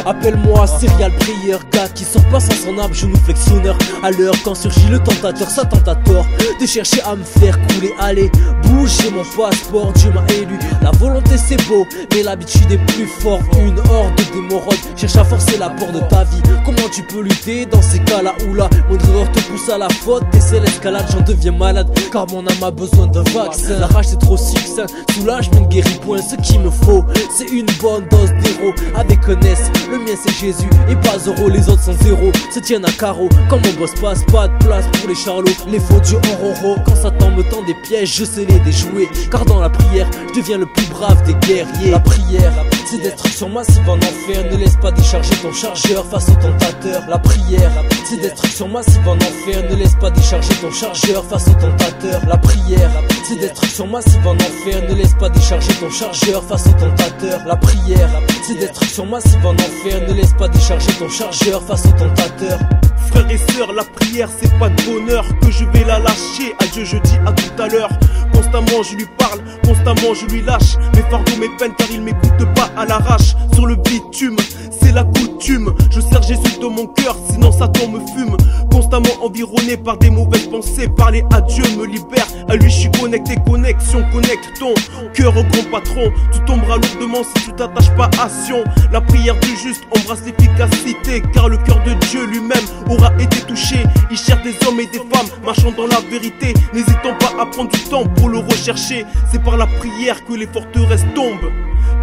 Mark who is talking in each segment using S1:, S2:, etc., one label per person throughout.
S1: Appelle-moi serial prieur, gars qui sort pas sans son âme, genou flexionneur. À l'heure quand surgit le tentateur, ça tente à tort de chercher à me faire couler. Allez, bouger mon passeport, Dieu m'a élu. La volonté c'est beau, mais l'habitude est plus fort. Une horde d'hémorroïdes cherche à forcer la porte de ta vie. Comment tu peux lutter dans ces cas-là où la moindre erreur te pousse à la faute? Et c'est l'escalade, j'en deviens malade, car mon âme a besoin d'un vaccin. La rage c'est trop succinct, soulagement ne guérit point. Ce qu'il me faut, c'est une bonne dose d'héros. Avec un S, le mien c'est Jésus et pas euro. Les autres sont zéro, se tiennent à carreau. Quand mon boss passe, pas de place pour les charlots. Les faux dieux en roro, quand Satan me tend des pièges, je sais les déjouer. Car dans la prière, je deviens le plus brave des guerriers. La prière, c'est destruction massive en enfer. Ne laisse pas décharger ton chargeur face au tentateur. La prière, c'est destruction massive en enfer. Ne laisse pas décharger ton chargeur face au tentateur. La prière, c'est destruction massive en enfer. Ne laisse pas décharger ton chargeur face au tentateur. La prière, c'est destruction massive en enfer. Ne laisse pas décharger ton chargeur face au tentateur.
S2: Frères et sœurs, la prière c'est pas de bonheur que je vais la lâcher. Adieu, je dis à tout à l'heure. Constamment je lui parle, constamment je lui lâche mes fardeaux, mes peines, car il m'écoute pas à l'arrache. Sur le bitume, c'est la coutume. Je sers Jésus dans mon cœur, sinon Satan me fume. Constamment environné par des mauvaises pensées. Parler à Dieu me libère, à lui je suis connecté. Connexion, connecte ton cœur au grand patron. Tu tomberas lourdement si tu t'attaches pas à Sion. La prière du juste embrasse l'efficacité, car le cœur de Dieu lui-même aura été touché. Il cherche des hommes et des femmes marchant dans la vérité, n'hésitant pas à prendre du temps pour le rechercher. C'est par la prière que les forteresses tombent,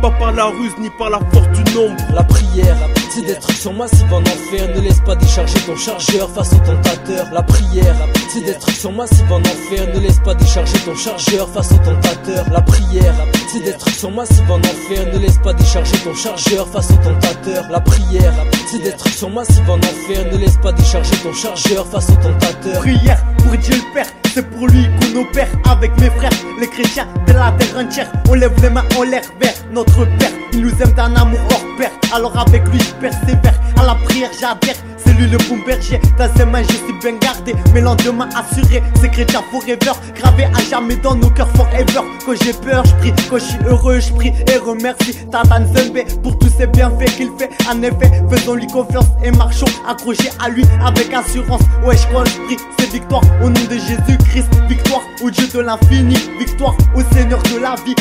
S2: pas par la ruse ni par la force du nombre.
S1: La prière, c'est destruction massive en enfer. Ne laisse pas décharger ton chargeur face au tentateur. La prière, c'est destruction massive en enfer. Ne laisse pas décharger ton chargeur face au tentateur. La prière, c'est destruction massive en enfer. Ne laisse pas décharger ton chargeur face au tentateur. La prière, c'est destruction massive en enfer. Ne laisse pas décharger ton chargeur face au tentateur.
S3: Prière pour Dieu le Père, c'est pour lui qu'on opère. Avec mes frères, les chrétiens de la terre entière, on lève les mains en l'air vers notre Père. Il nous aime d'un amour hors pair, alors avec lui je persévère. À la prière j'adhère, c'est lui le bon berger. Dans ses mains je suis bien gardé, mes lendemains assurés. C'est chrétien forever, gravé à jamais dans nos cœurs forever. Quand j'ai peur je prie, quand je suis heureux je prie et remercie Tatan Zembe pour tous ces bienfaits qu'il fait. En effet, faisons-lui confiance et marchons accrochés à lui avec assurance. Ouais, quand je prie, c'est victoire au nom de Jésus-Christ. Victoire au Dieu de l'infini, victoire au Seigneur de la vie.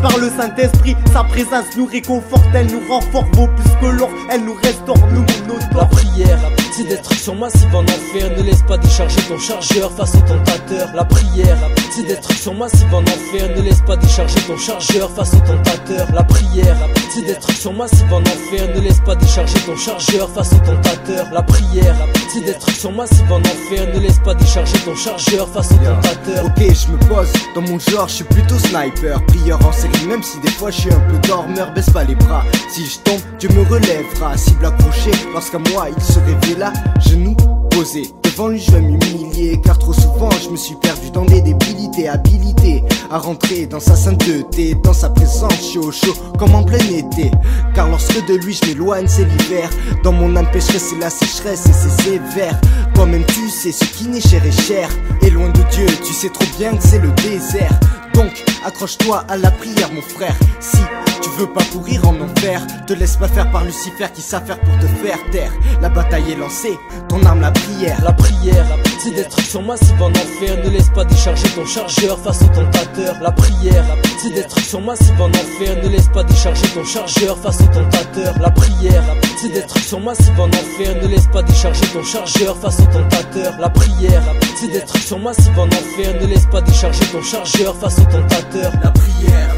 S3: Par le Saint-Esprit, sa présence nous réconforte, elle nous rend fort, vaut plus que l'or, elle nous restaure, nous nos torts.
S1: La prière, c'est destruction massive en enfer. Ne laisse pas décharger ton chargeur face au tentateur. La prière, c'est destruction massive en enfer. Ne laisse pas décharger ton chargeur face au tentateur. La prière, c'est destruction massive en enfer. Ne laisse pas décharger ton chargeur face au tentateur. La prière, c'est destruction massive en enfer. Ne laisse pas décharger ton chargeur face au tentateur.
S4: Ok, je me pose dans mon genre, je suis plutôt sniper. Prieur en série, même si des fois je suis un peu dormeur. Baisse pas les bras, si je tombe, Dieu me relèvera. Cible accrochée, lorsqu'à moi il se révéla, genoux posés. Devant lui je vais m'humilier, car trop souvent je me suis perdu dans des débilités. Habilité à rentrer dans sa sainteté, dans sa présence je suis au chaud comme en plein été. Car lorsque de lui je m'éloigne c'est l'hiver. Dans mon âme pécheresse c'est la sécheresse et c'est sévère. Toi-même tu sais ce qui n'est cher est cher. Et loin de Dieu tu sais trop bien que c'est le désert. Donc accroche-toi à la prière mon frère. Si tu veux pas pourrir en enfer, te laisse pas faire par Lucifer qui s'affaire pour te faire taire. La bataille est lancée, ton arme la prière.
S1: La prière, c'est destruction massive en enfer. Ne laisse pas décharger ton chargeur face au tentateur. La prière, c'est destruction massive en enfer. Ne laisse pas décharger ton chargeur face au tentateur. La prière, c'est destruction massive en enfer. Ne laisse pas décharger ton chargeur face au tentateur. La prière, c'est destruction massive en enfer. Ne laisse pas décharger ton chargeur face au tentateur.
S4: La prière.